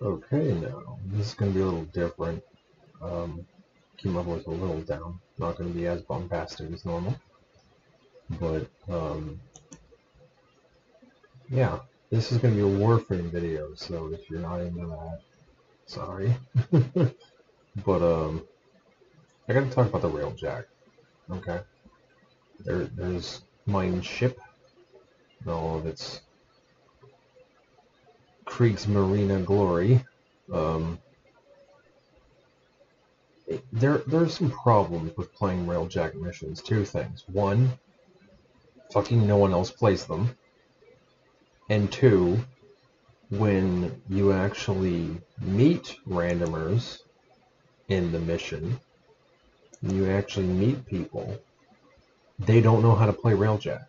Okay, now this is going to be a little different. Keep my voice a little down. Not going to be as bombastic as normal, but yeah, this is going to be a Warframe video. So if you're not into that, sorry. But I got to talk about the Railjack. Okay, there's mine ship, and all of its Krieg's Marina glory. Um, there's some problems with playing Railjack missions. Two things. One, fucking no one else plays them. And two, when you actually meet randomers in the mission, you actually meet people, they don't know how to play Railjack.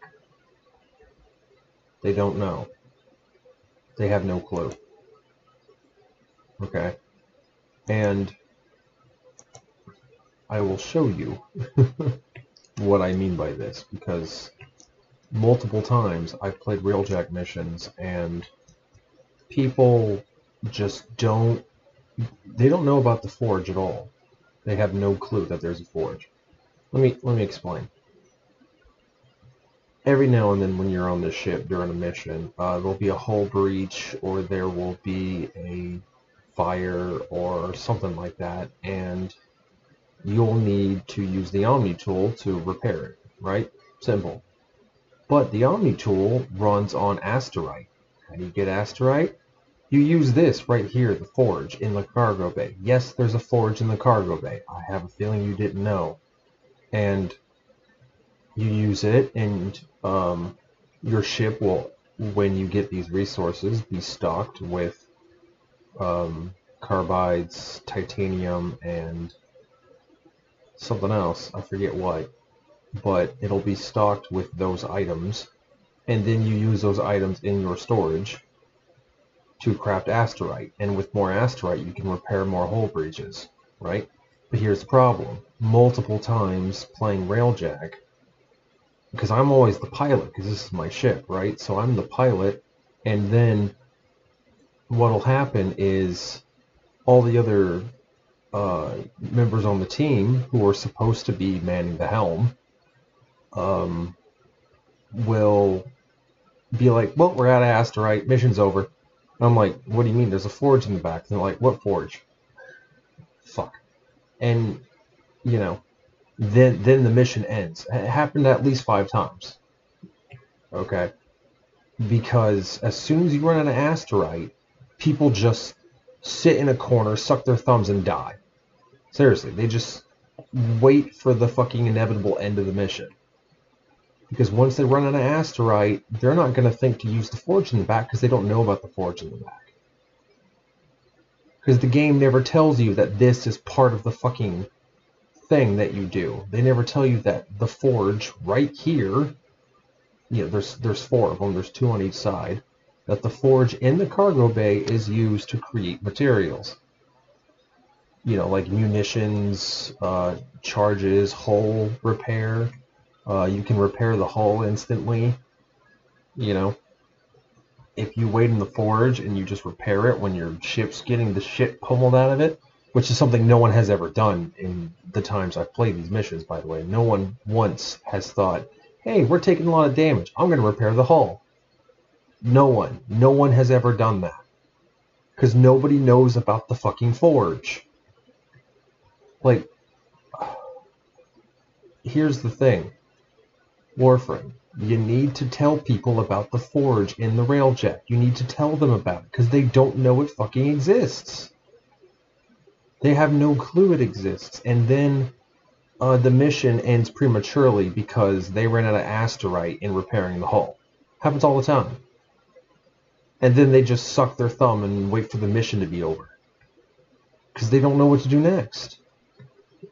They don't know. They have no clue. Okay? And I will show you what I mean by this, because multiple times I've played Railjack missions and people just don't know about the forge at all. They have no clue that there's a forge. Let me explain. Every now and then when you're on the ship during a mission, there'll be a hull breach or there will be a fire or something like that, and you'll need to use the Omni tool to repair it, right? Simple. But the Omni tool runs on Asterite. How do you get Asterite? You use this right here, the forge, in the cargo bay. Yes, there's a forge in the cargo bay. I have a feeling you didn't know. And you use it, and your ship will, when you get these resources, be stocked with carbides, titanium, and something else. I forget what. But it'll be stocked with those items, and then you use those items in your storage to craft Asterite. And with more Asterite, you can repair more hull breaches, right? But here's the problem. Multiple times playing Railjack, because I'm always the pilot, because this is my ship, right? So I'm the pilot, and then what'll happen is all the other members on the team who are supposed to be manning the helm will be like, well, we're out of Asterite, mission's over. And I'm like, what do you mean? There's a forge in the back. And they're like, what forge? Fuck. And, you know, then the mission ends. It happened at least 5 times. Okay? Because as soon as you run out of Asterite, people just sit in a corner, suck their thumbs, and die. Seriously, they just wait for the fucking inevitable end of the mission. Because once they run out of Asterite, they're not going to think to use the forge in the back because they don't know about the forge in the back. Because the game never tells you that this is part of the fucking thing that you do. They never tell you that the forge right here, you know, there's 4 of them, there's 2 on each side, that the forge in the cargo bay is used to create materials. You know, like munitions, charges, hull repair. You can repair the hull instantly. You know, if you wait in the forge and you just repair it when your ship's getting the shit pummeled out of it, which is something no one has ever done in the times I've played these missions, by the way. No one once has thought, hey, we're taking a lot of damage, I'm going to repair the hull. No one has ever done that. Because nobody knows about the fucking forge. Like, here's the thing. Warframe, you need to tell people about the forge in the Railjack. You need to tell them about it, because they don't know it fucking exists. They have no clue it exists. And then the mission ends prematurely because they ran out of Asterite in repairing the hull. Happens all the time. And then they just suck their thumb and wait for the mission to be over. Because they don't know what to do next.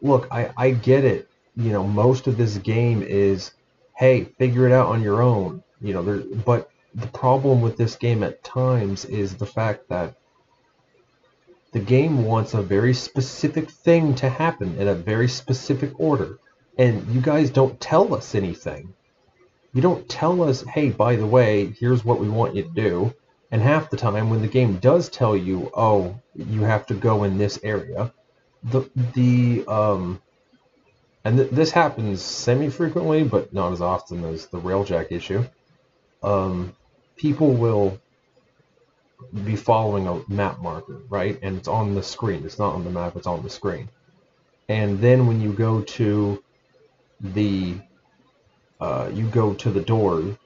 Look, I get it. You know, most of this game is, hey, figure it out on your own. You know, but the problem with this game at times is the fact that the game wants a very specific thing to happen in a very specific order. And you guys don't tell us anything. You don't tell us, hey, by the way, here's what we want you to do. And half the time, when the game does tell you, oh, you have to go in this area, this happens semi-frequently, but not as often as the Railjack issue. People will be following a map marker, right? And it's on the screen. It's not on the map, it's on the screen. And then when you go to the door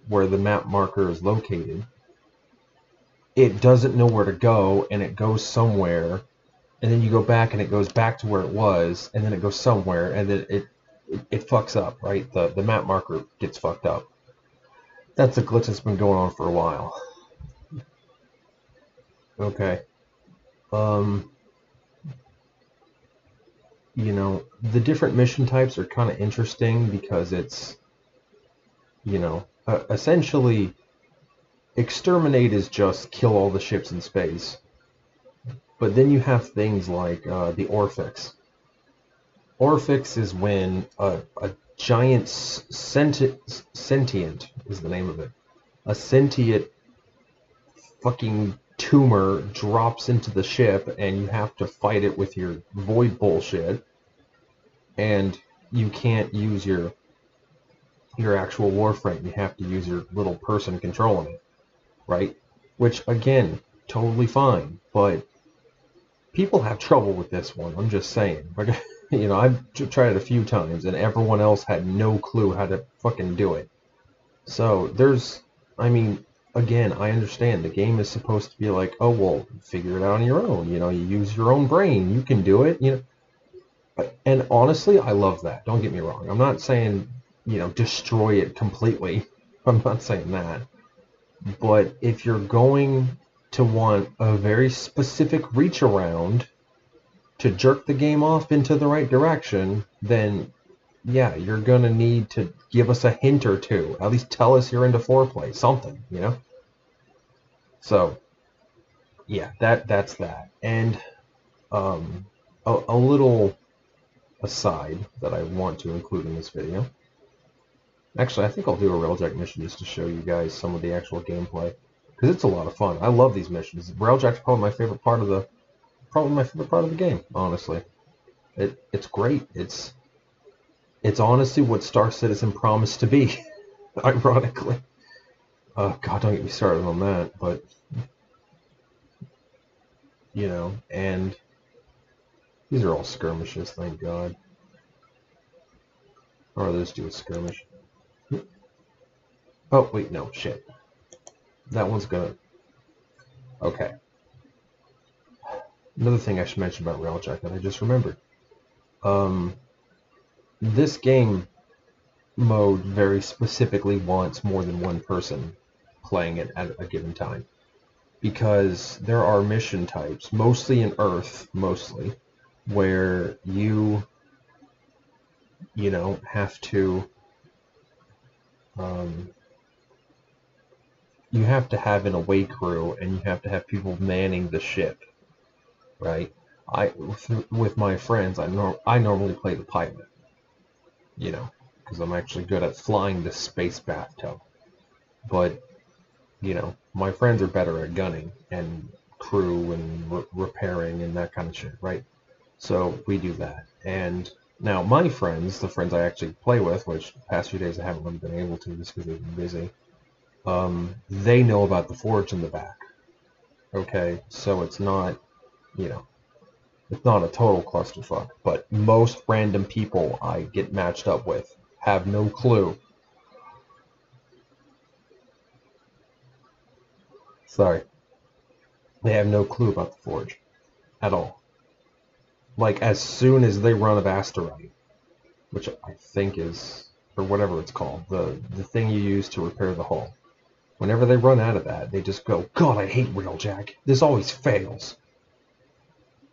where the map marker is located, it doesn't know where to go, and it goes somewhere, and then you go back and it goes back to where it was, and then it goes somewhere, and then it fucks up, right? The map marker gets fucked up. That's a glitch that's been going on for a while. Okay. You know, the different mission types are kind of interesting because it's, you know, essentially, exterminate is just kill all the ships in space. But then you have things like the Orphix. Orphix is when a giant sentient is the name of it. A sentient fucking tumor drops into the ship, and you have to fight it with your void bullshit. And you can't use your actual Warframe. You have to use your little person controlling it, right? Which, again, totally fine, but people have trouble with this one. I'm just saying. You know, I've tried it a few times, and everyone else had no clue how to fucking do it. So there's, I mean, again, I understand the game is supposed to be like, oh well, figure it out on your own. You know, you use your own brain, you can do it. You know, and honestly, I love that. Don't get me wrong. I'm not saying, you know, destroy it completely. I'm not saying that. But if you're going to want a very specific reach around to jerk the game off into the right direction, then yeah, you're going to need to give us a hint or two. At least tell us you're into foreplay. Something, you know? So, yeah, that's that. And a little aside that I want to include in this video. Actually, I think I'll do a Railjack mission just to show you guys some of the actual gameplay, because it's a lot of fun. I love these missions. Railjack's probably my favorite part of the game. Honestly, it's great. It's honestly what Star Citizen promised to be. Ironically, God, don't get me started on that. But you know, and these are all skirmishes. Thank God. Or let's do a skirmish. Oh, wait, no, shit. That one's gonna... Okay. Another thing I should mention about Railjack that I just remembered. This game mode very specifically wants more than one person playing it at a given time. Because there are mission types, mostly in Earth, where you know, have to... you have to have an away crew, and you have to have people manning the ship, right? With my friends, I normally play the pilot, you know, because I'm actually good at flying the space bathtub. But, you know, my friends are better at gunning and crew and repairing and that kind of shit, right? So we do that. And now my friends, the friends I actually play with, which the past few days I haven't really been able to just because they've been busy, they know about the forge in the back. Okay, so it's not, you know, it's not a total clusterfuck, but most random people I get matched up with have no clue. Sorry. They have no clue about the forge at all. Like, as soon as they run of asteroid, which I think is, or whatever it's called, the thing you use to repair the hull. Whenever they run out of that, they just go, God, I hate Railjack. This always fails.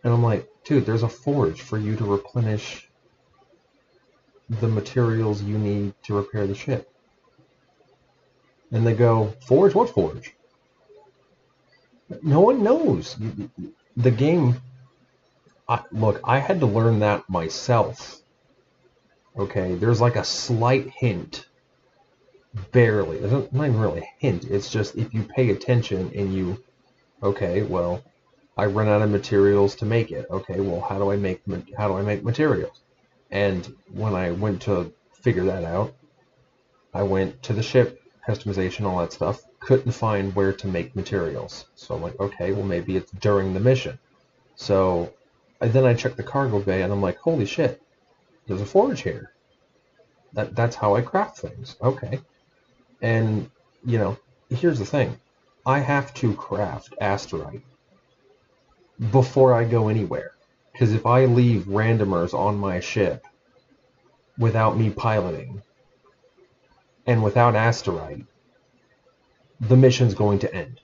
And I'm like, dude, there's a forge for you to replenish the materials you need to repair the ship. And they go, forge? What forge? No one knows. The game... look, I had to learn that myself. Okay, there's like a slight hint barely. There's not even really a hint. It's just if you pay attention and you, okay, well, I run out of materials to make it. Okay, well, how do I make materials? And when I went to figure that out, I went to the ship, customization, all that stuff, couldn't find where to make materials. So I'm like, okay, well, maybe it's during the mission. So then I checked the cargo bay, and I'm like, holy shit, there's a forge here. That's how I craft things. Okay. And, you know, here's the thing. I have to craft asterite before I go anywhere. Because if I leave randomers on my ship without me piloting and without asterite, the mission's going to end.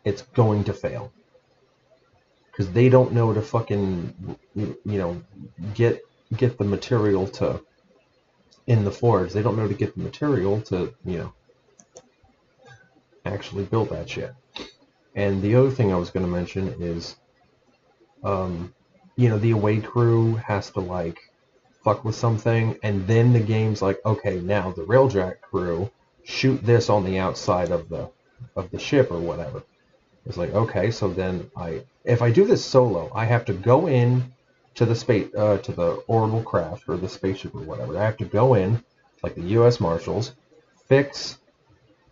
It's going to fail. Because they don't know to fucking, you know, get the material to, in the forge, they don't know to get the material to, you know, actually build that shit. And the other thing I was going to mention is, you know, the away crew has to, like, fuck with something, and then the game's like, okay, now the Railjack crew shoot this on the outside of the ship or whatever. It's like, okay, so then if I do this solo, I have to go in to the to the orbital craft or the spaceship or whatever. I have to go in, like the U.S. Marshals, fix,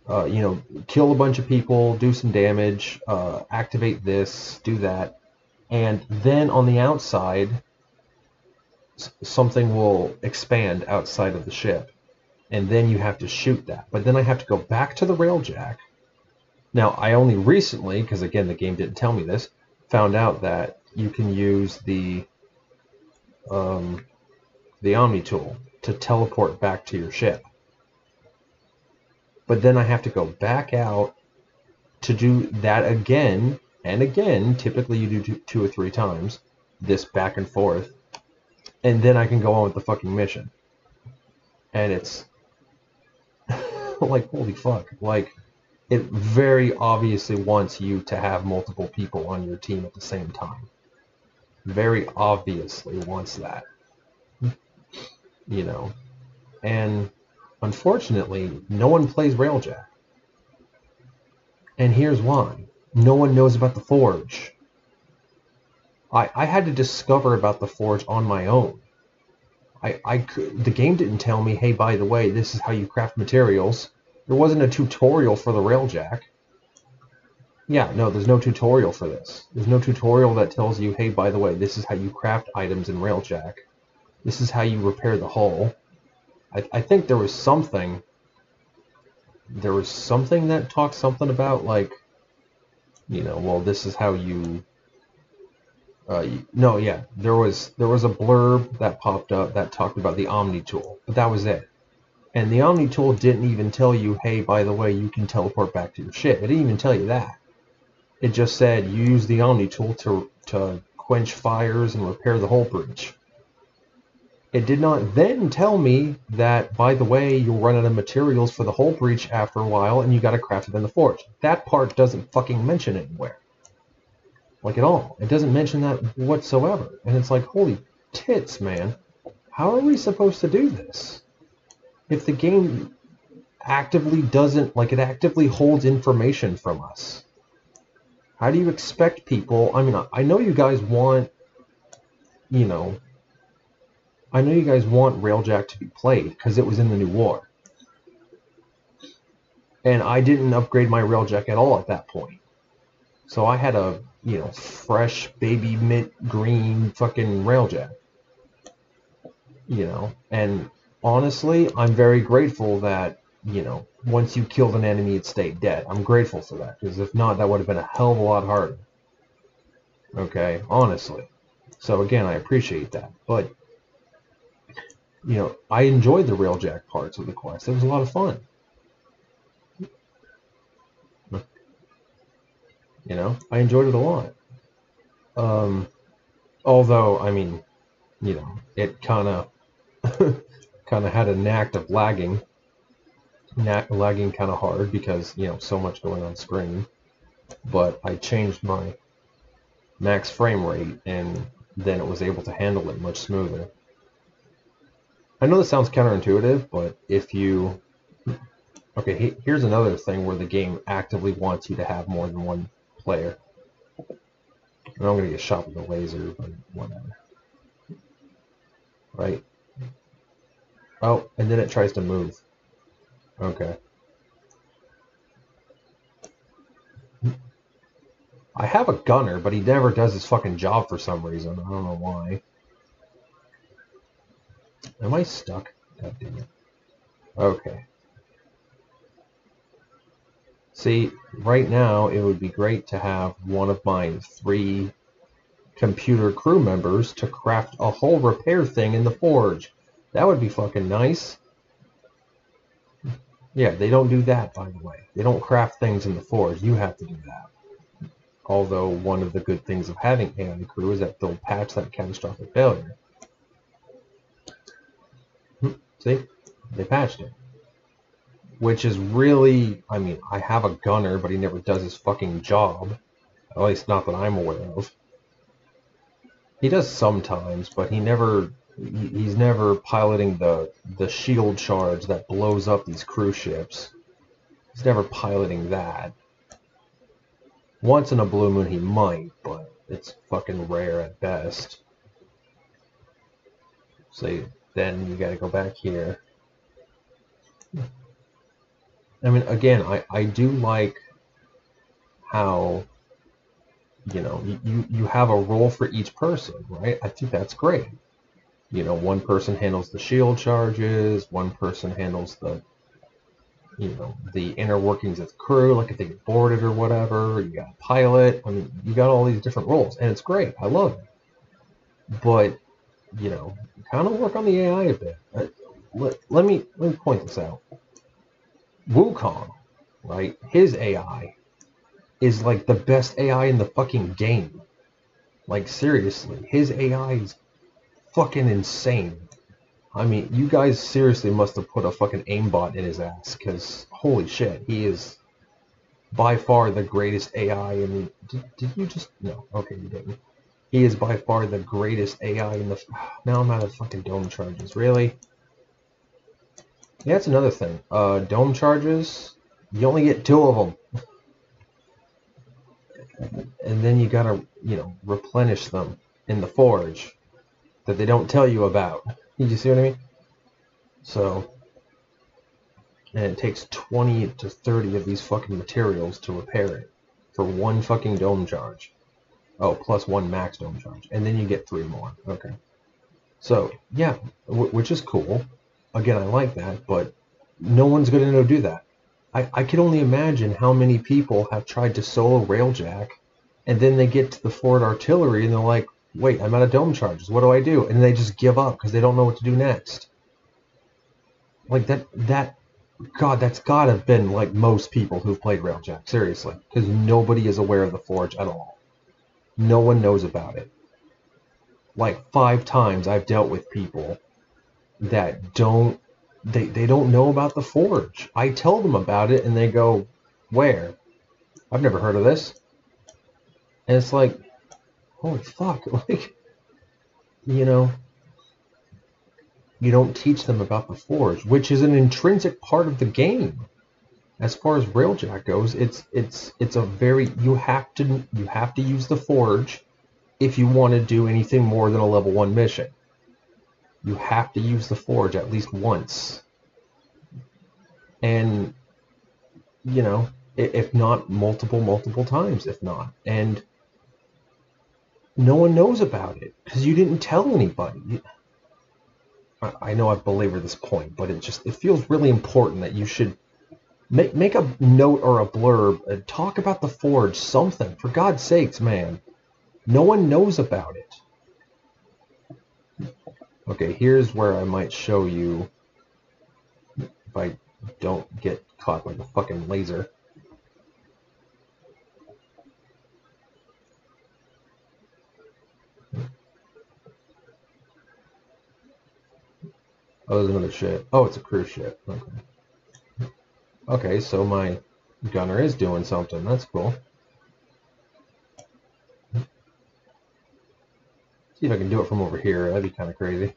you know, kill a bunch of people, do some damage, activate this, do that, and then on the outside, something will expand outside of the ship, and then you have to shoot that. But then I have to go back to the Railjack. Now, I only recently, because again, the game didn't tell me this, found out that you can use the Omni tool to teleport back to your ship. But then I have to go back out to do that again and again. Typically, you do 2 or 3 times this back and forth, and then I can go on with the fucking mission. And it's like, holy fuck, like, it very obviously wants you to have multiple people on your team at the same time. Very obviously wants that. You know. And unfortunately, no one plays Railjack. And here's why. No one knows about the Forge. I had to discover about the Forge on my own. The game didn't tell me, hey, by the way, this is how you craft materials. There wasn't a tutorial for the Railjack. Yeah, no, there's no tutorial for this. There's no tutorial that tells you, hey, by the way, this is how you craft items in Railjack. This is how you repair the hull. I think there was something that talked something about, like, you know, well, this is how you... no, yeah, there was a blurb that popped up that talked about the Omni tool, but that was it. And the Omni tool didn't even tell you, hey, by the way, you can teleport back to your ship. It didn't even tell you that. It just said you use the Omni tool to quench fires and repair the hull breach. It did not then tell me that, by the way, you'll run out of materials for the hull breach after a while and you got to craft it in the forge. That part doesn't fucking mention anywhere. Like, at all. It doesn't mention that whatsoever. And it's like, holy tits, man. How are we supposed to do this? If the game actively doesn't, like, it actively holds information from us. How do you expect people... I mean, I know you guys want, you know... I know you guys want Railjack to be played because it was in the new war. And I didn't upgrade my Railjack at all at that point. So I had a, you know, fresh baby mint green fucking Railjack. You know, and honestly, I'm very grateful that, you know, once you killed an enemy, it stayed dead. I'm grateful for that, because if not, that would have been a hell of a lot harder. Okay, honestly. So again, I appreciate that. But, you know, I enjoyed the Railjack parts of the quest. It was a lot of fun. You know, I enjoyed it a lot. Although, I mean, you know, it kind of had a knack of lagging kind of hard because, you know, so much going on screen. But I changed my max frame rate, and then it was able to handle it much smoother. I know this sounds counterintuitive, but if you Okay, here's another thing where the game actively wants you to have more than one player. And I'm gonna get shot with a laser, but whatever. Right? Oh, and then it tries to move. Okay. I have a gunner, but he never does his fucking job for some reason. I don't know why. Am I stuck? God damn it. Okay. See, right now it would be great to have one of my 3 computer crew members to craft a whole repair thing in the forge. That would be fucking nice. Yeah, they don't do that, by the way. They don't craft things in the forge. You have to do that. Although one of the good things of having AI crew is that they'll patch that catastrophic failure. See? They patched it. Which is really, I mean, I have a gunner, but he never does his fucking job. At least not that I'm aware of. He does sometimes, but he's never piloting the shield charge that blows up these cruise ships. He's never piloting that. Once in a blue moon he might, but it's fucking rare at best. So then you gotta go back here. I mean, again, I do like how, you know, you have a role for each person, right? I think that's great. You know, one person handles the shield charges, one person handles the, you know, the inner workings of the crew, like if they get boarded or whatever. You got a pilot. I mean, you got all these different roles, and it's great. I love it. But, you know, kind of work on the AI a bit. Let me point this out. Wukong, right? His AI is like the best AI in the fucking game. Like, seriously, his AI is fucking insane. I mean, you guys seriously must have put a fucking aimbot in his ass, because holy shit, he is by far the greatest AI in the... Did you just... No, okay, you didn't. He is by far the greatest AI in the... Now I'm out of fucking dome charges, really? Yeah, that's another thing. Dome charges, you only get 2 of them. And then you gotta, you know, replenish them in the forge that they don't tell you about. You see what I mean? So, and it takes 20 to 30 of these fucking materials to repair it for 1 fucking dome charge. Oh, plus 1 max dome charge. And then you get 3 more. Okay. So, yeah, which is cool. Again, I like that, but no one's going to know do that. I can only imagine how many people have tried to solo Railjack, and then they get to the forward artillery, and they're like, wait, I'm out of dome charges. What do I do? And they just give up because they don't know what to do next. Like, God, that's gotta have been like most people who've played Railjack, seriously. Because nobody is aware of the forge at all. No one knows about it. Like 5 times I've dealt with people that don't know about the forge. I tell them about it and they go, where? I've never heard of this. And it's like, holy fuck, like, you know, you don't teach them about the forge, which is an intrinsic part of the game. As far as Railjack goes, it's a very, you have to use the forge if you want to do anything more than a level 1 mission. You have to use the forge at least once. And, you know, if not multiple times, if not. And no one knows about it because you didn't tell anybody. I know I've belabored this point, but it feels really important that you should make a note or a blurb and talk about the forge, something. For God's sakes, man. No one knows about it. Okay, here's where I might show you if I don't get caught like a fucking laser. Oh, there's another ship. Oh, it's a cruise ship. Okay. Okay, so my gunner is doing something. That's cool. See if I can do it from over here. That'd be kind of crazy.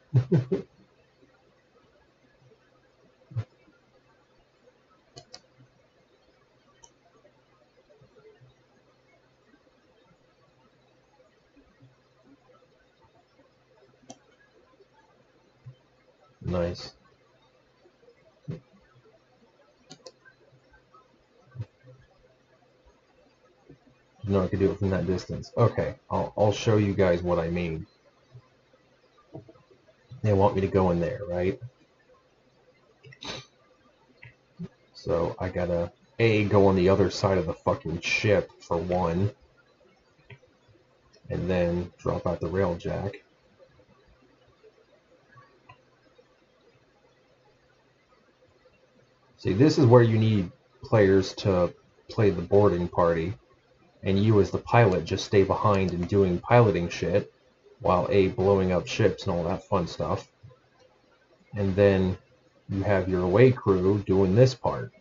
Nice. No, I could do it from that distance. Okay, I'll show you guys what I mean. They want me to go in there, right? So I gotta go on the other side of the fucking ship for one, and then drop out the Railjack. See, this is where you need players to play the boarding party, and you as the pilot just stay behind and doing piloting shit, while A blowing up ships and all that fun stuff. And then you have your away crew doing this part.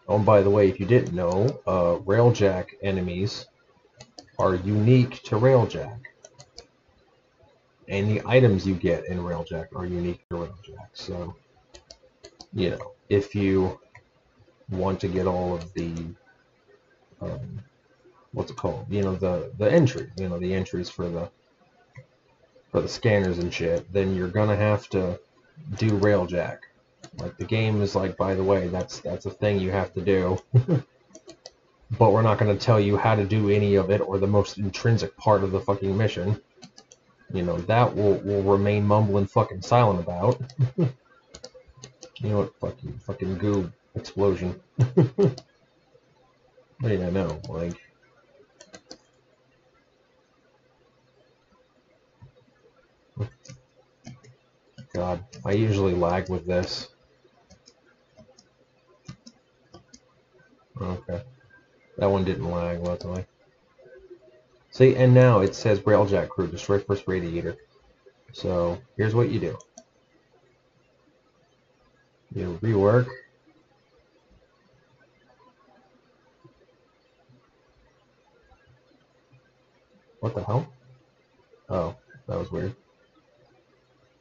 Oh, and by the way, if you didn't know, Railjack enemies are unique to Railjack. And the items you get in Railjack are unique to Railjack. So, you know, if you want to get all of the, what's it called? You know, the entries. You know, the entries for the scanners and shit. Then you're gonna have to do Railjack. Like, the game is like, by the way, that's a thing you have to do. But we're not gonna tell you how to do any of it or the most intrinsic part of the fucking mission. You know, that we'll remain mumbling fucking silent about. You know what? Fucking goo explosion. What do I know? Like, God, I usually lag with this. Okay. That one didn't lag, luckily. See, and now it says Railjack crew, destroy first radiator. So, here's what you do. You rework. What the hell? Oh, that was weird.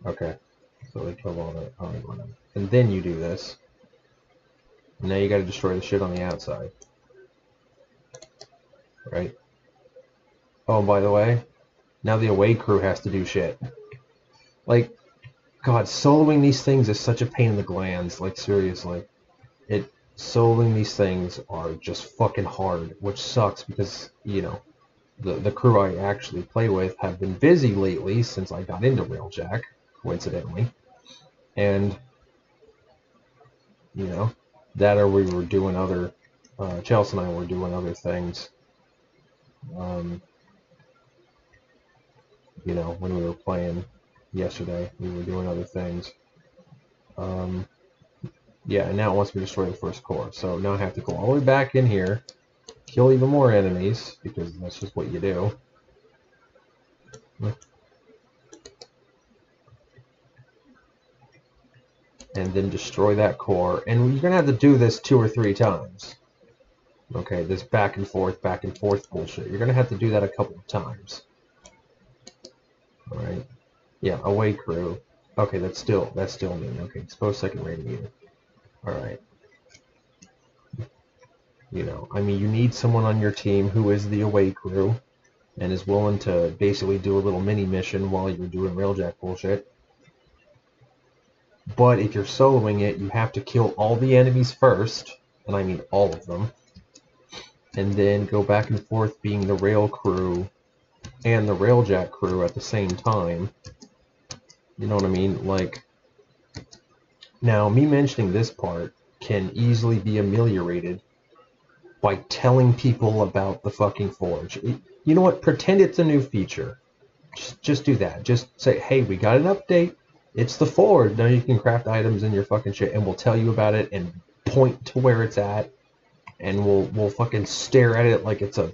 Okay. So they killed all that. Oh, whatever. And then you do this. And now you gotta destroy the shit on the outside. Right? Oh, and by the way, now the away crew has to do shit. Like, God, soloing these things is such a pain in the glands. Like, seriously. Soloing these things are just fucking hard, which sucks because, you know, the crew I actually play with have been busy lately since I got into Railjack, coincidentally. And, you know, that or we were doing other, Chelsea and I were doing other things. You know, when we were playing yesterday, we were doing other things. Yeah, and now it wants me to destroy the first core. So now I have to go all the way back in here, kill even more enemies, because that's just what you do. And then destroy that core. And you're going to have to do this 2 or 3 times. Okay, this back and forth bullshit. You're going to have to do that a couple of times. Alright. Yeah, away crew. Okay, that's still me. Okay, expose second radiator. Alright. You know, I mean, you need someone on your team who is the away crew and is willing to basically do a little mini mission while you're doing Railjack bullshit. But if you're soloing it, you have to kill all the enemies first, and I mean all of them, and then go back and forth being the rail crew and the Railjack crew at the same time. You know what I mean? Like, now, me mentioning this part can easily be ameliorated by telling people about the fucking Forge. You know what? Pretend it's a new feature. Just do that. Just say, hey, we got an update. It's the Forge. Now you can craft items in your fucking shit, and we'll tell you about it and point to where it's at, and we'll fucking stare at it like it's a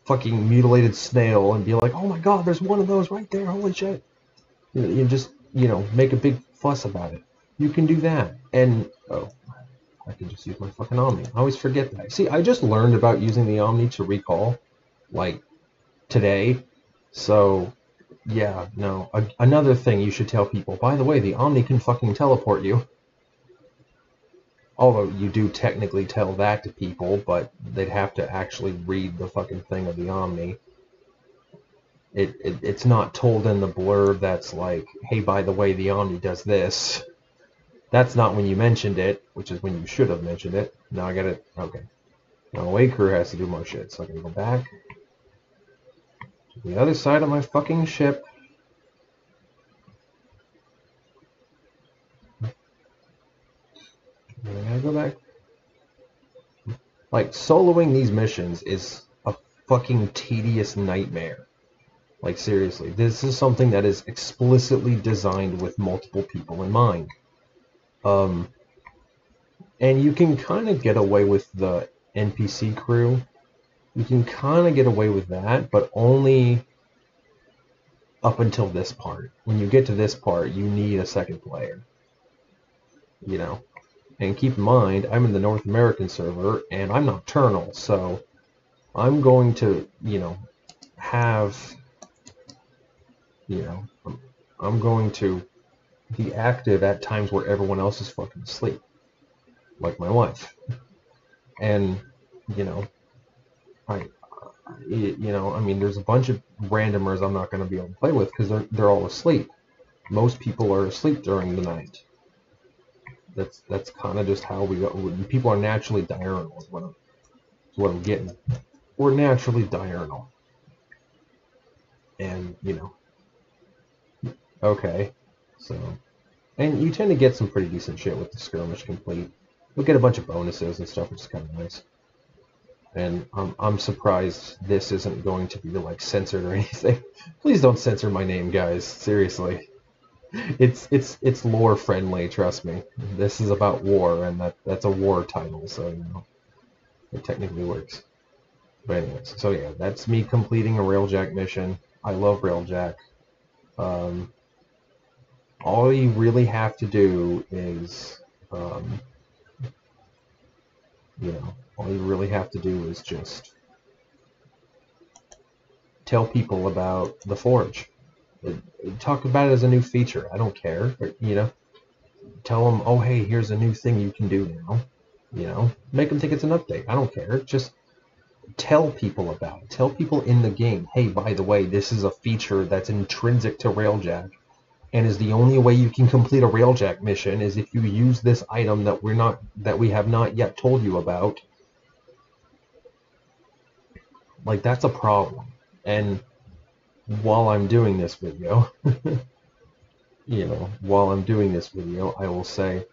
fucking mutilated snail and be like, oh my god, there's one of those right there. Holy shit. You just, you know, make a big fuss about it. You can do that. And, oh, I can just use my fucking Omni. I always forget that. See, I just learned about using the Omni to recall, like, today. So, yeah, no. Another thing you should tell people, by the way, the Omni can fucking teleport you. Although you do technically tell that to people, but they'd have to actually read the fucking thing of the Omni. It's not told in the blurb that's like, hey, by the way, the Omni does this. That's not when you mentioned it, which is when you should have mentioned it. Now I got it. Okay. Now away crew has to do more shit, so I can go back to the other side of my fucking ship. And I gotta go back. Like, soloing these missions is a fucking tedious nightmare. Like, seriously, this is something that is explicitly designed with multiple people in mind. And you can kind of get away with the NPC crew. You can kind of get away with that, but only up until this part. When you get to this part, you need a second player. You know? And keep in mind, I'm in the North American server, and I'm nocturnal, so I'm going to, have, I'm going to be active at times where everyone else is fucking asleep. Like my wife. And, I mean, there's a bunch of randomers I'm not going to be able to play with because they're all asleep. Most people are asleep during the night. That's kind of just how we go. People are naturally diurnal is what I'm getting. We're naturally diurnal. And, okay. So, and you tend to get some pretty decent shit with the skirmish complete. You'll get a bunch of bonuses and stuff, which is kind of nice. And I'm surprised this isn't going to be like censored or anything. Please don't censor my name, guys. Seriously. It's lore friendly, trust me. This is about war, and that's a war title, so it technically works. But anyways, so yeah, that's me completing a Railjack mission. I love Railjack. All you really have to do is, all you really have to do is just tell people about the Forge. Talk about it as a new feature. I don't care. But, tell them, oh, hey, here's a new thing you can do now. Make them think it's an update. I don't care. Just tell people about it. Tell people in the game, hey, by the way, this is a feature that's intrinsic to Railjack, and is the only way you can complete a Railjack mission is if you use this item that we have not yet told you about. Like, that's a problem. And while I'm doing this video, I will say,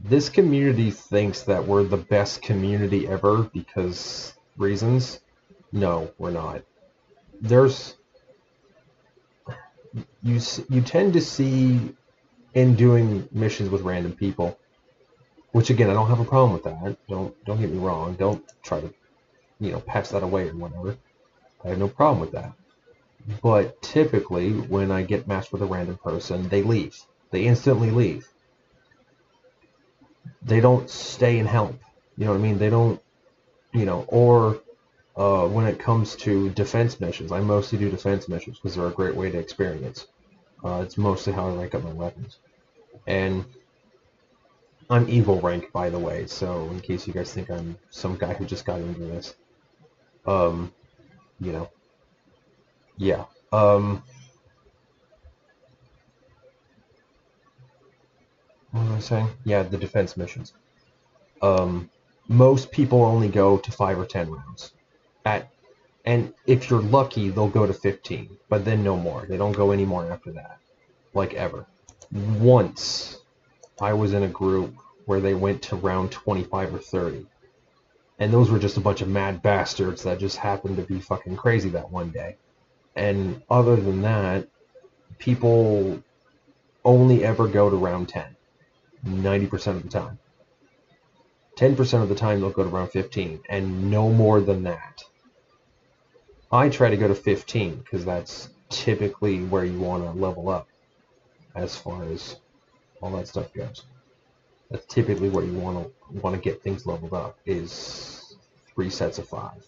this community thinks that we're the best community ever because reasons. No, we're not. You tend to see in doing missions with random people, which again, I don't have a problem with that. Don't get me wrong. Don't try to, patch that away or whatever. I have no problem with that. But typically, when I get matched with a random person, they leave. They instantly leave. They don't stay and help. You know what I mean? They don't, or when it comes to defense missions, I mostly do defense missions because they're a great way to experience. It's mostly how I rank up my weapons. And I'm evil rank, by the way, so in case you guys think I'm some guy who just got into this. Yeah. What was I saying? Yeah, the defense missions. Most people only go to 5 or 10 rounds. And if you're lucky, they'll go to 15, but then no more. They don't go any more after that, like ever. Once, I was in a group where they went to round 25 or 30. And those were just a bunch of mad bastards that just happened to be fucking crazy that one day. And other than that, people only ever go to round 10, 90% of the time. 10% of the time they'll go to round 15, and no more than that. I try to go to 15, because that's typically where you want to level up, as far as all that stuff goes. That's typically where you want to get things leveled up, is 3 sets of 5.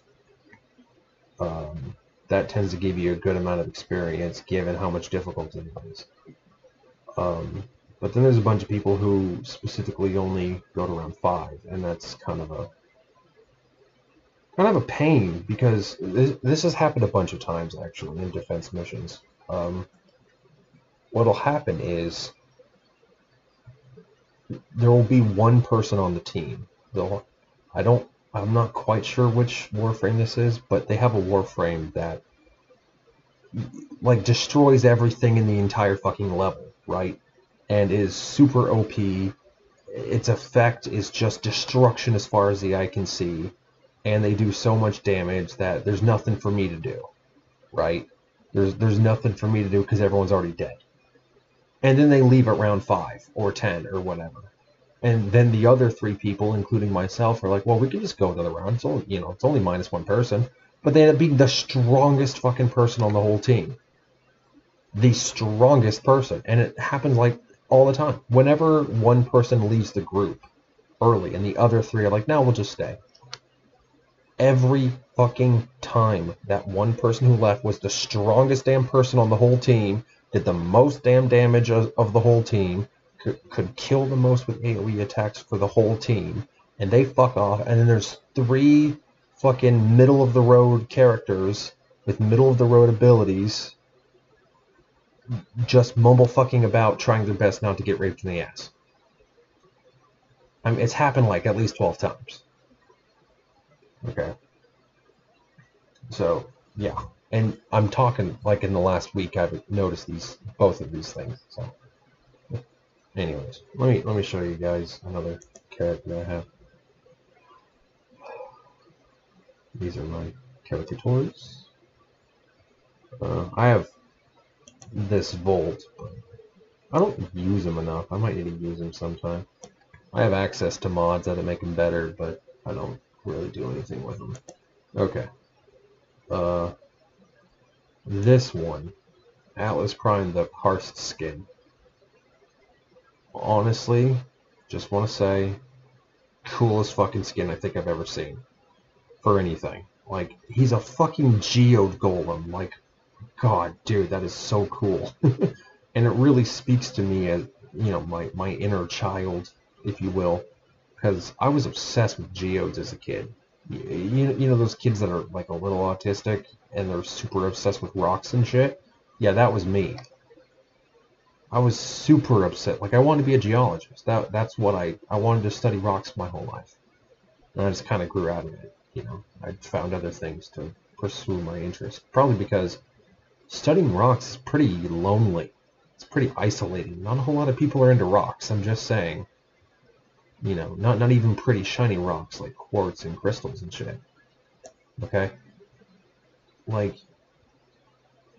That tends to give you a good amount of experience, given how much difficulty it is. But then there's a bunch of people who specifically only go to round 5, and that's kind of kind of a pain because this has happened a bunch of times actually in defense missions. What'll happen is there will be one person on the team. They'll, I'm not quite sure which Warframe this is, but they have a Warframe that like destroys everything in the entire fucking level, right? And is super OP. Its effect is just destruction as far as the eye can see, and they do so much damage that there's nothing for me to do, right? There's nothing for me to do because everyone's already dead. And then they leave at round 5 or 10 or whatever. And then the other 3 people, including myself, are like, well, we can just go another round. It's only, it's only -1 person. But they end up being the strongest fucking person on the whole team. The strongest person. And it happens like all the time. Whenever one person leaves the group early and the other 3 are like, no, we'll just stay. Every fucking time that one person who left was the strongest damn person on the whole team, did the most damn damage of the whole team, could kill the most with AoE attacks for the whole team, and they fuck off, and then there's 3 fucking middle-of-the-road characters with middle-of-the-road abilities just mumble fucking about trying their best not to get raped in the ass. I mean, it's happened like at least 12 times. Okay. So, yeah. And I'm talking, like, in the last week, I've noticed both of these things, so... Anyways, let me show you guys another character I have. These are my character toys. I have this Volt, but I don't use him enough. I might need to use him sometime. I have access to mods that make him better, but I don't really do anything with him. Okay. This one, Atlas Prime, the Karst skin. Honestly, just want to say, coolest fucking skin I think I've ever seen. For anything. Like, he's a fucking geode golem. Like, god, dude, that is so cool. And it really speaks to me as, my inner child, if you will. Because I was obsessed with geodes as a kid. You know those kids that are, like, a little autistic, and they're super obsessed with rocks and shit? Yeah, that was me. I was super upset. Like, I wanted to be a geologist. That's what I wanted to study rocks my whole life. And I just kind of grew out of it. I found other things to pursue my interest. Probably because studying rocks is pretty lonely. It's pretty isolating. Not a whole lot of people are into rocks. I'm just saying. Not even pretty shiny rocks like quartz and crystals and shit. Okay? Like,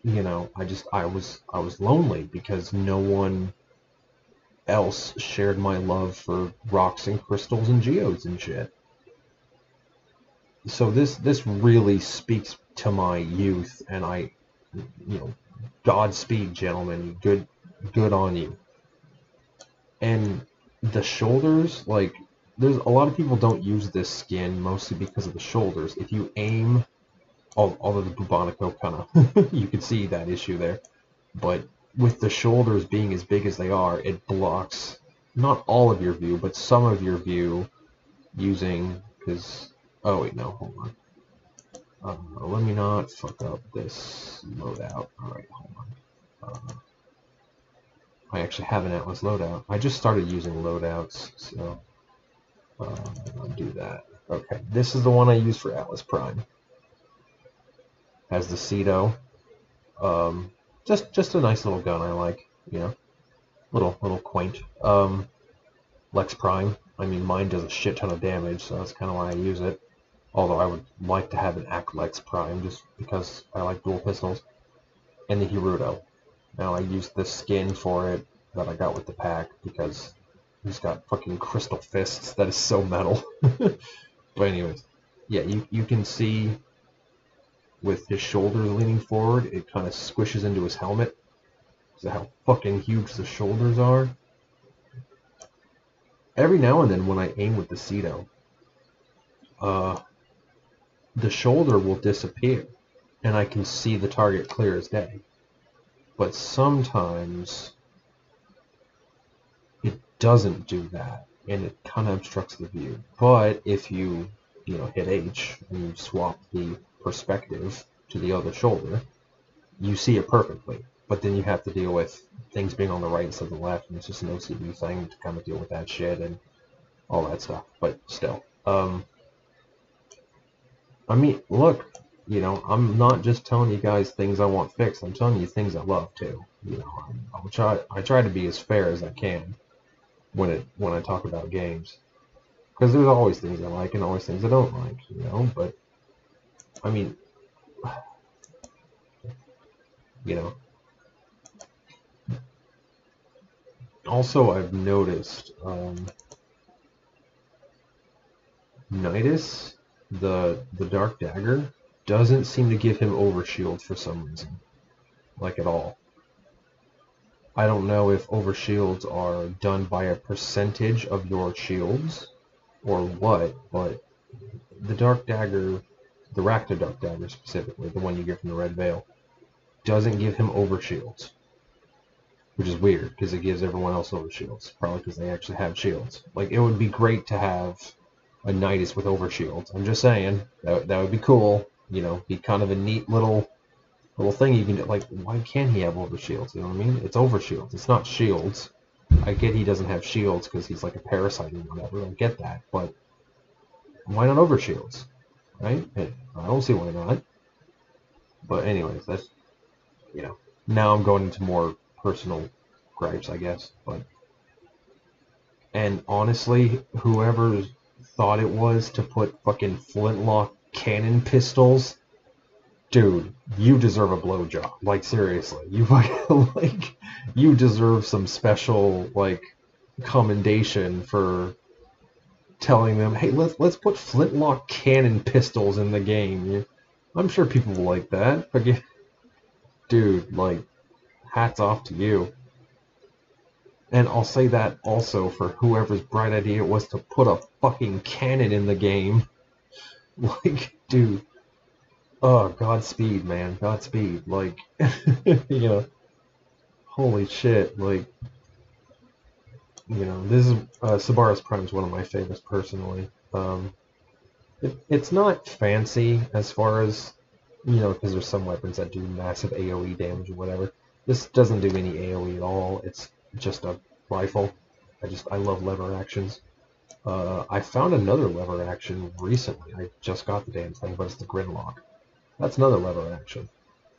I was lonely because no one else shared my love for rocks and crystals and geodes and shit. So this really speaks to my youth, and Godspeed, gentlemen. Good on you. And the shoulders, like, there's a lot of people don't use this skin mostly because of the shoulders. If you aim, although the Bubonico kind of, you can see that issue there. But with the shoulders being as big as they are, it blocks not all of your view, but some of your view using, oh wait, no, hold on. Let me not fuck up this loadout. Alright, hold on. I actually have an Atlas loadout. I just started using loadouts, so I'll do that. Okay, this is the one I use for Atlas Prime. Has the Cedo. Just a nice little gun I like, little quaint. Lex Prime. I mean, mine does a shit ton of damage, so that's kind of why I use it. Although I would like to have an Lex Prime, just because I like dual pistols. And the Hirudo. Now I used the skin for it that I got with the pack because he's got fucking crystal fists. That is so metal. But anyways, yeah, you can see with his shoulders leaning forward, it kind of squishes into his helmet. So how fucking huge the shoulders are. Every now and then when I aim with the Cedo, the shoulder will disappear and I can see the target clear as day. But sometimes it doesn't do that, and it kind of obstructs the view. But if you you know, hit H and you swap the perspective to the other shoulder, you see it perfectly. But then you have to deal with things being on the right instead of the left, and it's just an OCD thing to kind of deal with that shit and all that stuff. But still, I mean, look, you know, I'm not just telling you guys things I want fixed. I'm telling you things I love too. You know, I try to be as fair as I can when I talk about games, because there's always things I like and always things I don't like. You know, but I mean, you know. Also, I've noticed Nidus, the Dark Dagger, doesn't seem to give him overshield for some reason, like at all. I don't know if overshields are done by a percentage of your shields or what, but the Dark Dagger, the Rakta Dark Dagger specifically, the one you get from the Red Veil, doesn't give him overshields, which is weird because it gives everyone else overshields, probably because they actually have shields. Like, it would be great to have a Nidus with overshields. I'm just saying, that would be cool. You know, be kind of a neat little thing you can do. Like, why can't he have overshields? You know what I mean? It's overshields. It's not shields. I get he doesn't have shields because he's like a parasite or whatever. I get that, but why not overshields? Right? I don't see why not. But anyways, that's, you know. Now I'm going into more personal gripes, I guess. But and honestly, whoever thought it was to put fucking flintlock cannon pistols, dude, you deserve a blowjob. Like, seriously, you fucking, like, you deserve some special, like, commendation for telling them, hey, let's put flintlock cannon pistols in the game. I'm sure people will like that. Dude, like, hats off to you. And I'll say that also for whoever's bright idea it was to put a fucking cannon in the game. Like, dude. Oh, Godspeed, man. Godspeed. Like, you know, holy shit. Like, you know, this is, Sabaris Prime is one of my favorites personally. It's not fancy as far as, you know, because there's some weapons that do massive AoE damage or whatever. This doesn't do any AoE at all. It's just a rifle. I love lever actions. I found another lever action recently. I just got the damn thing, but it's the Gridlock. That's another lever action,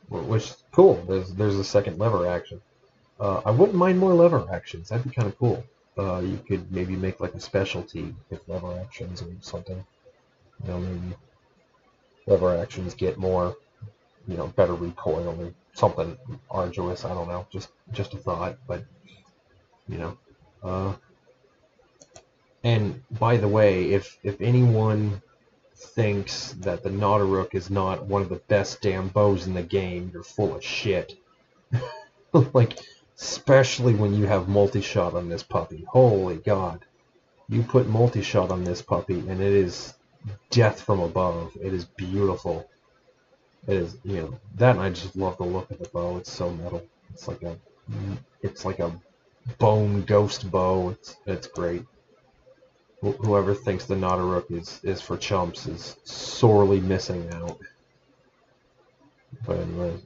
which is cool. There's a second lever action. I wouldn't mind more lever actions. That'd be kind of cool. You could maybe make like a specialty with lever actions or something. You know, maybe lever actions get more, you know, better recoil or something arduous. I don't know. Just a thought, but you know. And by the way, if anyone thinks that the Nautilus is not one of the best damn bows in the game, you're full of shit. Like, especially when you have multi-shot on this puppy. Holy God. You put multi-shot on this puppy and it is death from above. It is beautiful. It is, you know, that, and I just love the look of the bow. It's so metal. It's like a bone ghost bow. It's great. Whoever thinks the Nautilus is for chumps is sorely missing out. But anyway,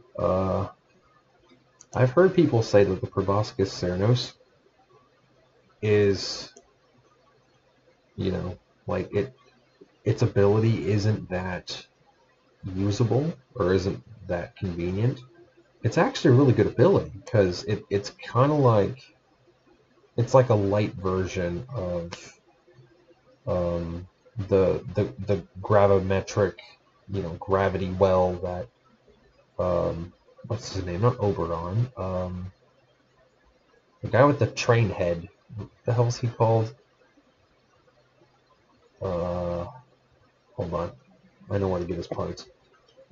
I've heard people say that the Proboscis Cernos is, you know, like, its ability isn't that usable or isn't that convenient. It's actually a really good ability because it's kind of like, it's like a light version of the gravimetric, you know, gravity well that what's his name? Not Oberon. The guy with the train head. What the hell is he called? Hold on. I know where to get his parts.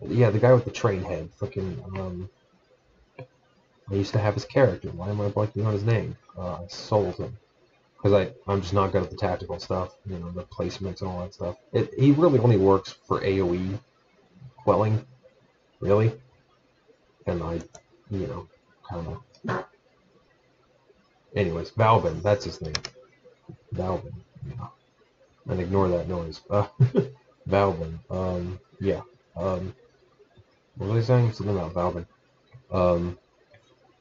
Yeah, the guy with the train head. Fucking I used to have his character. Why am I blanking on his name? I sold him. Because I'm just not good at the tactical stuff, you know, the placements and all that stuff. He really only works for AoE quelling, really. And I, you know, kind of. Anyways, Valvin, that's his name. Valvin, yeah. And ignore that noise. Valvin. Yeah. What was I saying? Something about Valvin.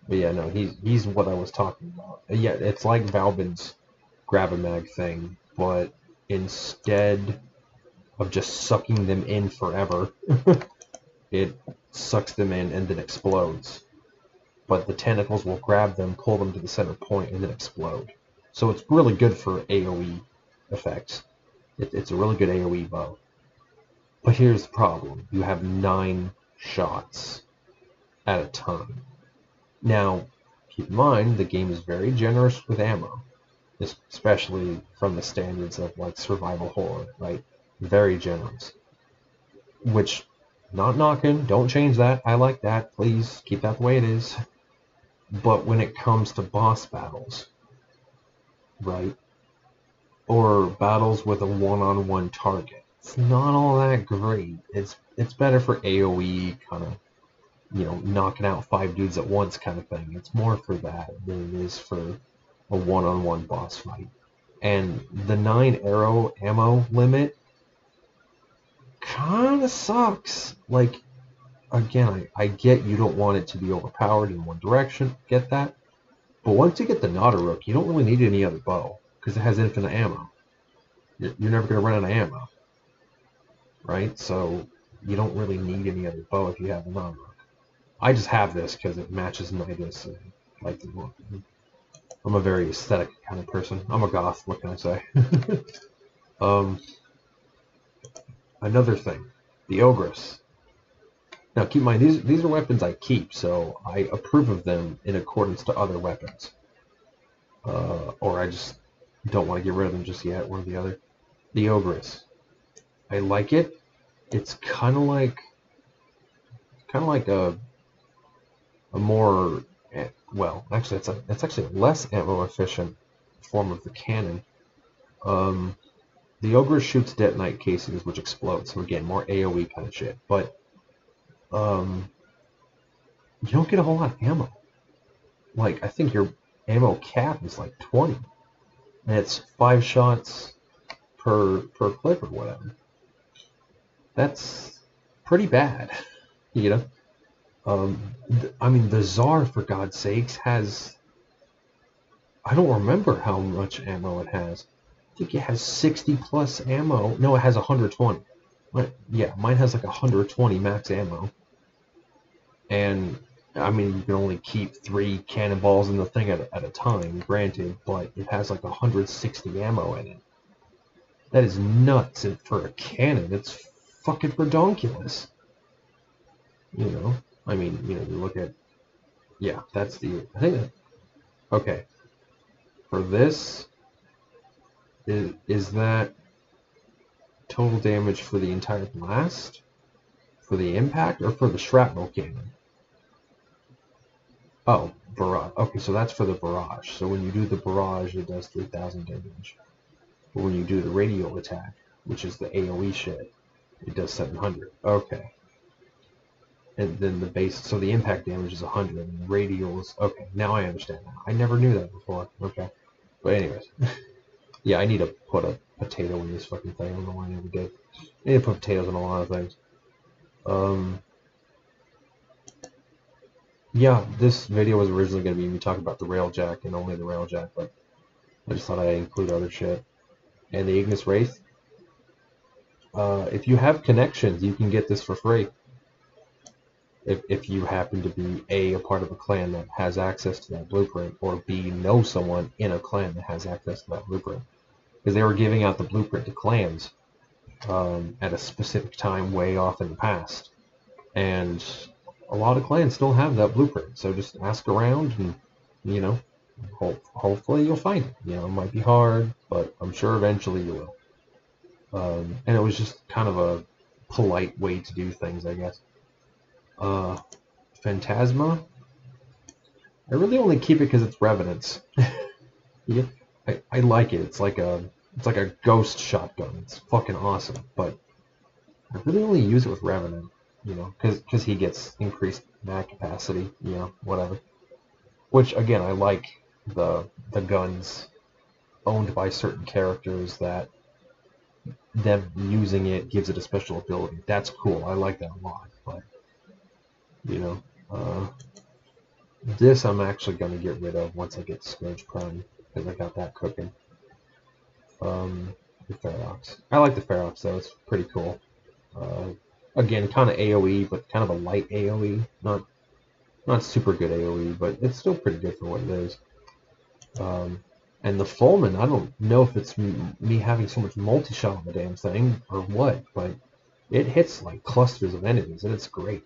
But yeah, no, he's what I was talking about. Yeah, it's like Valvin's grab-a-mag thing, but instead of just sucking them in forever, it sucks them in and then explodes. But the tentacles will grab them, pull them to the center point, and then explode. So it's really good for AoE effects. It's a really good AoE bow. But here's the problem. You have 9 shots at a time. Now, keep in mind, the game is very generous with ammo, especially from the standards of like survival horror, right? Very generous. Which, not knocking, don't change that. I like that. Please keep that the way it is. But when it comes to boss battles, right? Or battles with a one-on-one target, it's not all that great. It's better for AoE kind of, knocking out 5 dudes at once kind of thing. It's more for that than it is for a one-on-one boss fight. And the 9 arrow ammo limit kind of sucks. Like, again, I get you don't want it to be overpowered in one direction, get that. But once you get the Naughtarook, you don't really need any other bow, because it has infinite ammo. You're never going to run out of ammo, right? So you don't really need any other bow if you have the Naughtarook. I just have this because it matches Midas. Like the look. I'm a very aesthetic kind of person. I'm a goth. What can I say? Another thing, the Ogress. Now, keep in mind, these are weapons I keep, so I approve of them in accordance to other weapons. Or I just don't want to get rid of them just yet, one or the other. The Ogress. I like it. It's kind of like a more, well, actually, it's actually a less ammo efficient form of the cannon. The Ogress shoots detonite casings, which explode. So again, more AoE kind of shit. But you don't get a whole lot of ammo. Like, I think your ammo cap is like 20, and it's 5 shots per clip or whatever. That's pretty bad, you know. I mean, the Tsar, for God's sakes, has, I don't remember how much ammo it has. I think it has 60 plus ammo. No, it has 120. Yeah, mine has like 120 max ammo. And, I mean, you can only keep 3 cannonballs in the thing at a time, granted, but it has like 160 ammo in it. That is nuts, and for a cannon, it's fucking redonkulous. You know? I mean, you look at, yeah, that's the, I think, okay. For this, is that total damage for the entire blast? For the impact, or for the shrapnel cannon? Oh, barrage. Okay, so that's for the barrage. So when you do the barrage, it does 3,000 damage. But when you do the radial attack, which is the AoE shit, it does 700. Okay. And then the base, so the impact damage is 100, and the radial is, okay, now I understand that. I never knew that before. Okay. But anyways. Yeah, I need to put a potato in this fucking thing. I don't know why I never did. I need to put potatoes in a lot of things. Yeah, this video was originally going to be me talking about the Railjack and only the Railjack, but I just thought I'd include other shit. And the Ignis Wraith. If you have connections, you can get this for free. If you happen to be a part of a clan that has access to that blueprint, or B, know someone in a clan that has access to that blueprint. Because they were giving out the blueprint to clans at a specific time way off in the past. And a lot of clans still have that blueprint, so just ask around and, hopefully you'll find it. It might be hard, but I'm sure eventually you will. And it was just kind of a polite way to do things, I guess. Phantasma, I really only keep it because it's Revenants. Yeah, I like it. It's like a ghost shotgun. It's fucking awesome, but I really only use it with Revenant, because he gets increased mag capacity, whatever. Which, again, I like the guns owned by certain characters that them using it gives it a special ability. That's cool. I like that a lot. But you know, this I'm actually gonna get rid of once I get Scourge Prime because I got that cooking. The Ferox. I like the Ferox though. It's pretty cool. Again, kind of AOE, but kind of a light AOE. Not super good AOE, but it's still pretty good for what it is. And the Fulman, I don't know if it's me having so much multi-shot on the damn thing or what, but it hits like clusters of enemies, and it's great.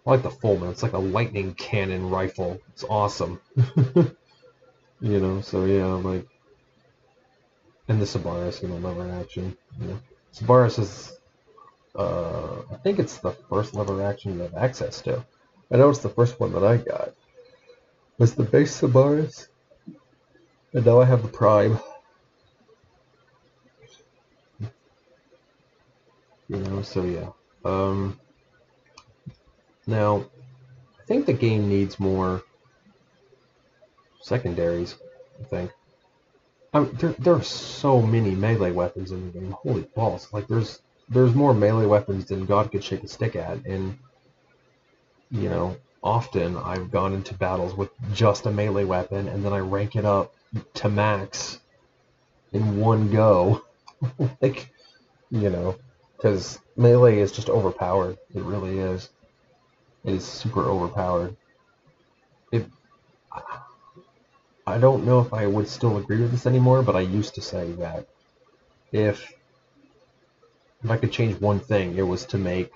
I like the Fulman. It's like a lightning cannon rifle. It's awesome. You know, so yeah, like... And the Sabaris, lever action. You know. Sabaris is... I think it's the first lever action you have access to. I know it's the first one that I got. Was the base Sabaris? And now I have the Prime. You know, so yeah. Now, I think the game needs more secondaries, I think. There are so many melee weapons in the game. Holy balls. Like, there's more melee weapons than God could shake a stick at, and, you know, often I've gone into battles with just a melee weapon, and then I rank it up to max in one go. Like, you know, because melee is just overpowered. It really is. It is super overpowered. I don't know if I would still agree with this anymore, but I used to say that if I could change one thing, it was to make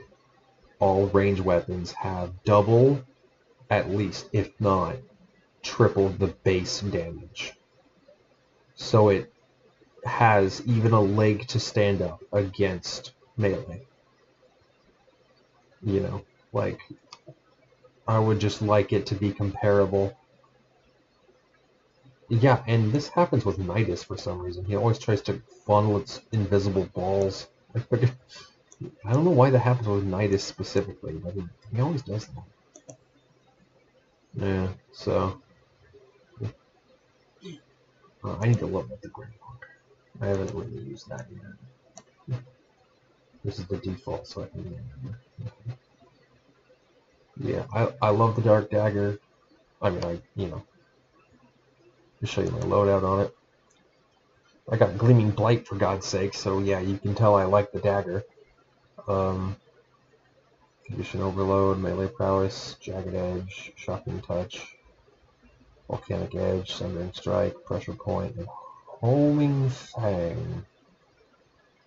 all range weapons have double, at least, if not triple the base damage. So it has even a leg to stand up against melee. You know, like, I would just like it to be comparable. Yeah, and this happens with Nidus for some reason. He always tries to funnel its invisible balls. I don't know why that happens with Nidus specifically, but he always does that. Yeah, so... I need to look at the Greyhawk. I haven't really used that yet. This is the default, so I can... Yeah, I love the Dark Dagger. I mean, to show you my loadout on it. I got Gleaming Blight, for God's sake, so yeah, you can tell I like the dagger. Condition Overload, Melee Prowess, Jagged Edge, Shocking Touch, Volcanic Edge, Sundering Strike, Pressure Point, and Homing Fang.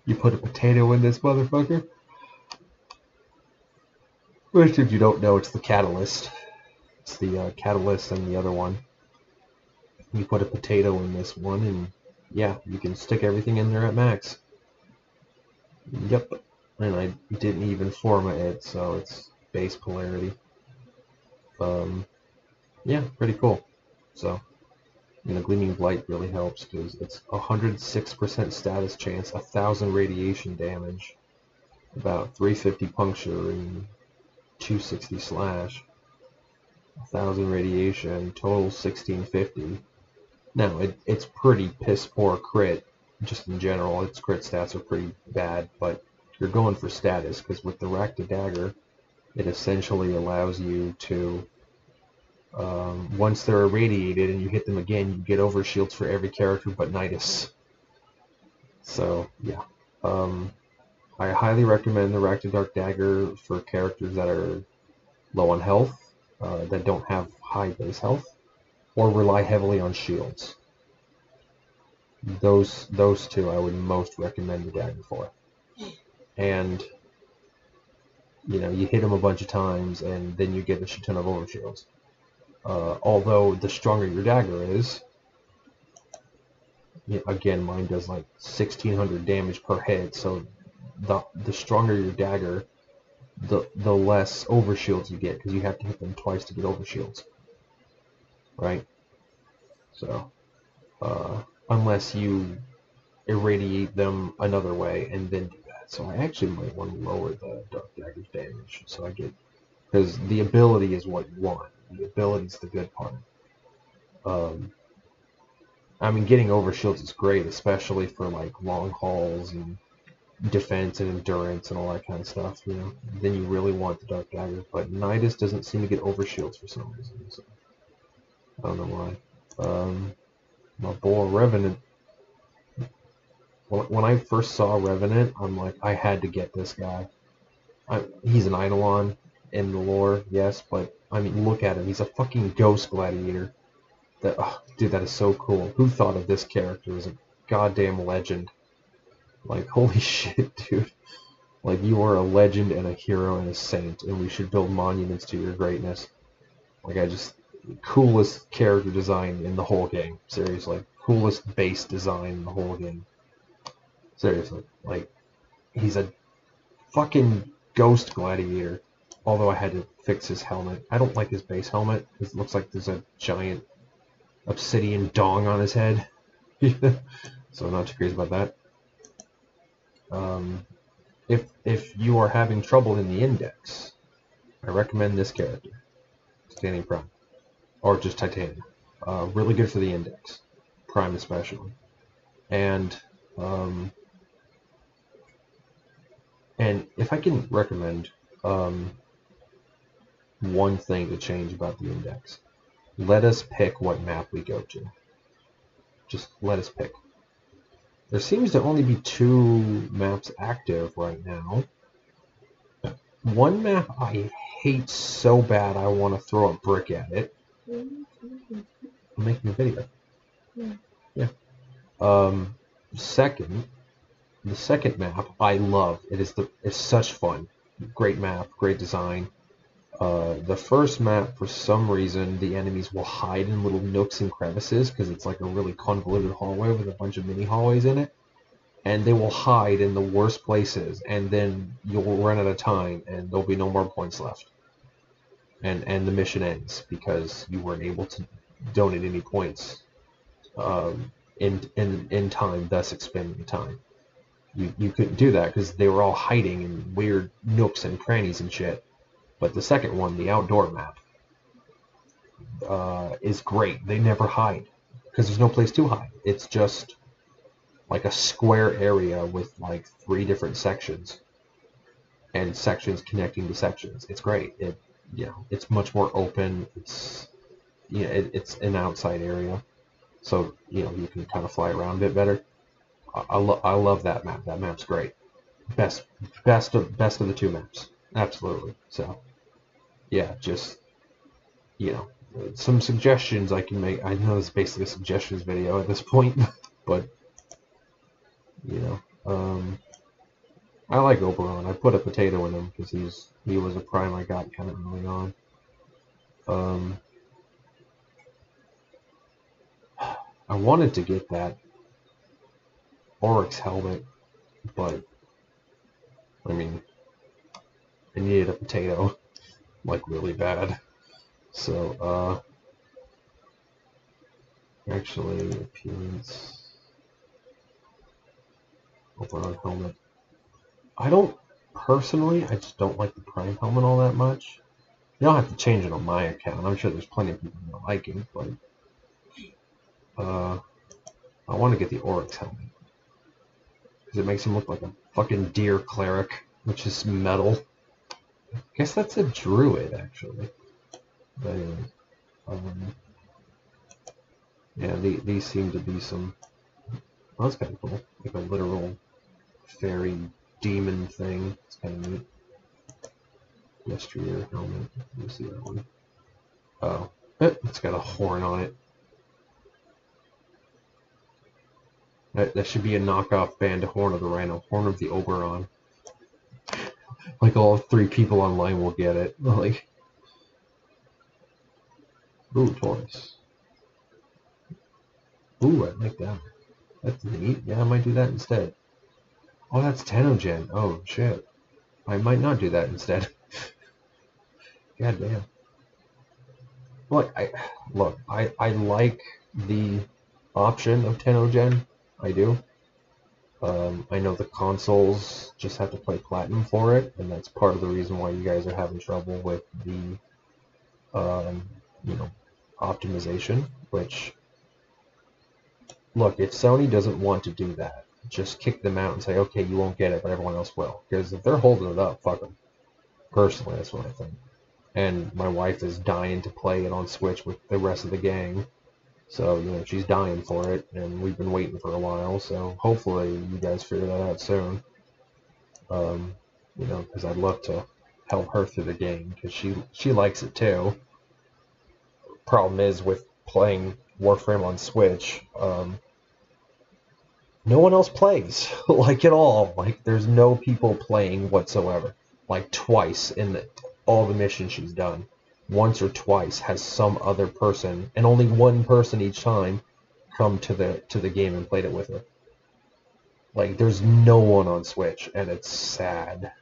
You put a potato in this motherfucker? Which, if you don't know, it's the Catalyst. It's the Catalyst and the other one. You put a potato in this one, and yeah, you can stick everything in there at max. Yep. And I didn't even format it, so it's base polarity. Yeah, pretty cool. So, Gleaming Blight really helps because it's 106% status chance, 1,000 radiation damage, about 350 puncture, and 260 slash. 1,000 radiation, total 1650. Now, it's pretty piss poor crit, just in general. Its crit stats are pretty bad, but you're going for status, because with the Rack to Dagger, it essentially allows you to, once they're irradiated and you hit them again, you get overshields for every character but Nidus. So, yeah. I highly recommend the Rack to Dark Dagger for characters that are low on health, that don't have high base health, or rely heavily on shields. Those two I would most recommend the dagger for. And, you hit them a bunch of times, and then you get a shit ton of overshields. Although, the stronger your dagger is, again, mine does like 1,600 damage per hit, so the stronger your dagger, the less overshields you get, because you have to hit them twice to get overshields. Right? So, unless you irradiate them another way and then do that. So I actually might want to lower the Dark Dagger's damage, so I get... Because the ability is what you want. The ability's the good part. I mean, getting overshields is great, especially for, like, long hauls and defense and endurance and all that kind of stuff, you know. Then you really want the Dark Dagger, but Nidus doesn't seem to get overshields for some reason, so I don't know why. My boy Revenant. When I first saw Revenant, I'm like, I had to get this guy. He's an Eidolon in the lore, yes, but I mean, look at him. He's a fucking ghost gladiator. Dude, that is so cool. Who thought of this character as a goddamn legend? Like, holy shit, dude. Like, you are a legend and a hero and a saint, and we should build monuments to your greatness. Like, coolest character design in the whole game. Seriously. Coolest base design in the whole game. Seriously. Like, he's a fucking ghost gladiator. Although I had to fix his helmet. I don't like his base helmet. It looks like there's a giant obsidian dong on his head. So I'm not too crazy about that. If you are having trouble in the index, I recommend this character. Standing Prime. Or just Titanium. Really good for the index. Prime especially. And if I can recommend one thing to change about the index, let us pick what map we go to. Just let us pick. There seems to only be 2 maps active right now. One map I hate so bad I want to throw a brick at it. I'm making a video. Yeah. The second map I love. It's such fun. Great map, great design. The first map, for some reason, the enemies will hide in little nooks and crevices because it's like a really convoluted hallway with a bunch of mini hallways in it. And they will hide in the worst places, and then you'll run out of time, and there'll be no more points left. And the mission ends because you weren't able to donate any points in time, thus expending time. You couldn't do that because they were all hiding in weird nooks and crannies and shit. But the second one, the outdoor map, is great. They never hide because there's no place to hide. It's just like a square area with like 3 different sections and sections connecting to sections. It's great. It's much more open. It's an outside area, so you can kind of fly around a bit better. I love that map. That map's great. Best of the 2 maps. Absolutely. So yeah, just some suggestions I can make. I know it's basically a suggestions video at this point, but I like Oberon. I put a potato in him because he was a prime I got kind of early on. I wanted to get that Oryx helmet, but I mean, I needed a potato, like really bad. So, actually, appearance, Oberon helmet. I just don't like the Prime helmet all that much. You don't have to change it on my account. I'm sure there's plenty of people who like it, but I want to get the Oryx helmet because it makes him look like a fucking deer cleric, which is metal. I guess that's a druid, actually. But anyway, yeah, these seem to be some. Well, that's kind of cool, like a literal fairy demon thing. It's kind of neat. Yesteryear helmet. Let me see that one. Oh, it's got a horn on it. That should be a knockoff band of Horn of the Rhino, Horn of the Oberon. Like all 3 people online will get it. Like, ooh, Taurus. Ooh, I like that. That's neat. Yeah, I might do that instead. Oh, that's Tenogen. Oh shit. I might not do that instead. God damn. Look, I like the option of Tenogen. I do. I know the consoles just have to play Platinum for it, and that's part of the reason why you guys are having trouble with the, optimization. Which, look, if Sony doesn't want to do that, just kick them out and say, okay, you won't get it, but everyone else will. Because if they're holding it up, fuck them. Personally, that's what I think. And my wife is dying to play it on Switch with the rest of the gang. So, you know, she's dying for it, and we've been waiting for a while, so hopefully you guys figure that out soon. You know, because I'd love to help her through the game, because she likes it too. Problem is, with playing Warframe on Switch, no one else plays, like at all. Like, there's no people playing whatsoever. Like, twice in all the missions she's done. Once or twice has some other person, and only one person each time, come to the game and played it with her. Like, there's no one on Switch, and it's sad.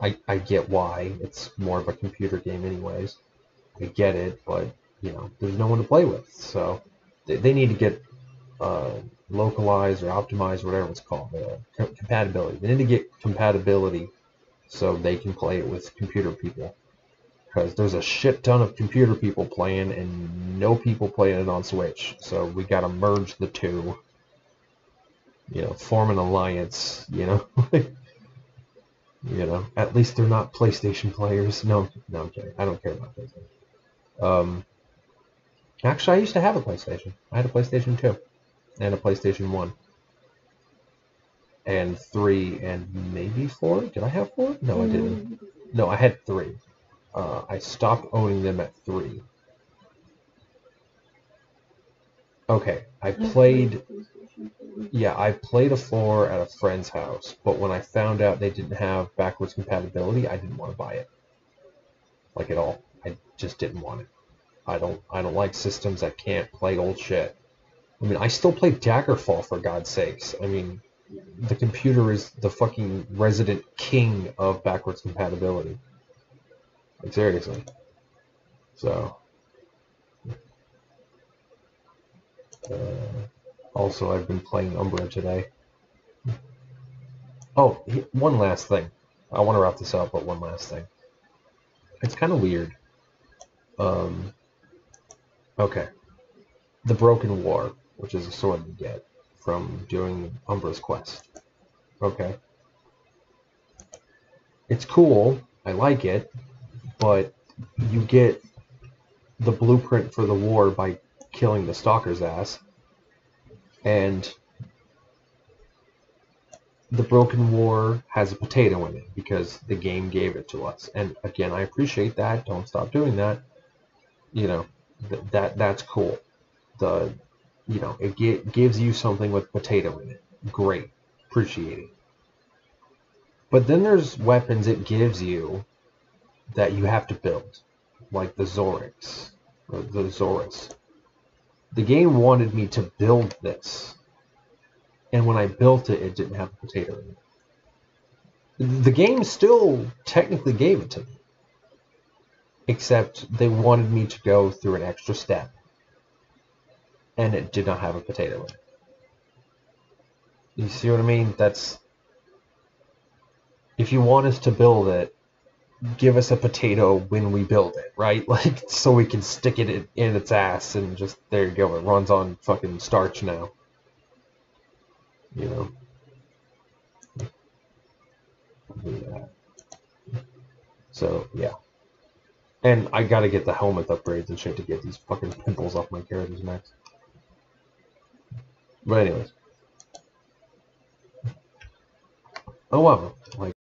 I get why. It's more of a computer game anyways. I get it, but, you know, there's no one to play with. So, they need to get localized or optimized, whatever it's called, compatibility. They need to get compatibility so they can play it with computer people. Because there's a shit ton of computer people playing and no people playing it on Switch. So we gotta merge the two. You know, form an alliance, you know. You know, at least they're not PlayStation players. No, I'm kidding. I don't care about PlayStation. Actually, I used to have a PlayStation. I had a PlayStation 2 and a PlayStation 1 and 3 and maybe 4. Did I have 4? No, I didn't. No, I had 3. I stopped owning them at 3. Okay, I played a 4 at a friend's house, but when I found out they didn't have backwards compatibility, I didn't want to buy it. Like, at all. I just didn't want it. I don't like systems that can't play old shit. I mean, I still play Daggerfall, for God's sakes. I mean, the computer is the fucking resident king of backwards compatibility. Like, seriously. So, also, I've been playing Umbra today. Oh, one last thing. I want to wrap this up, but one last thing. It's kind of weird. Okay. The Broken War, which is a sword you get from doing Umbra's quest. Okay. It's cool. I like it. But you get the blueprint for the war by killing the stalker's ass. And the Broken War has a potato in it because the game gave it to us. And again, I appreciate that. Don't stop doing that. You know, that's cool. You know, it gives you something with potato in it. Great. Appreciate it. But then there's weapons it gives you that you have to build, like the Zorix, or the Zorus. The game wanted me to build this, and when I built it, it didn't have a potato in it. The game still technically gave it to me, except they wanted me to go through an extra step, and it did not have a potato in it. You see what I mean? That's... If you want us to build it, give us a potato when we build it, right? Like, so we can stick it in its ass and just, there you go, it runs on fucking starch now. You know? Yeah. So, yeah. And I gotta get the helmet upgrades and shit to get these fucking pimples off my character's necks. But anyways. Oh well, like...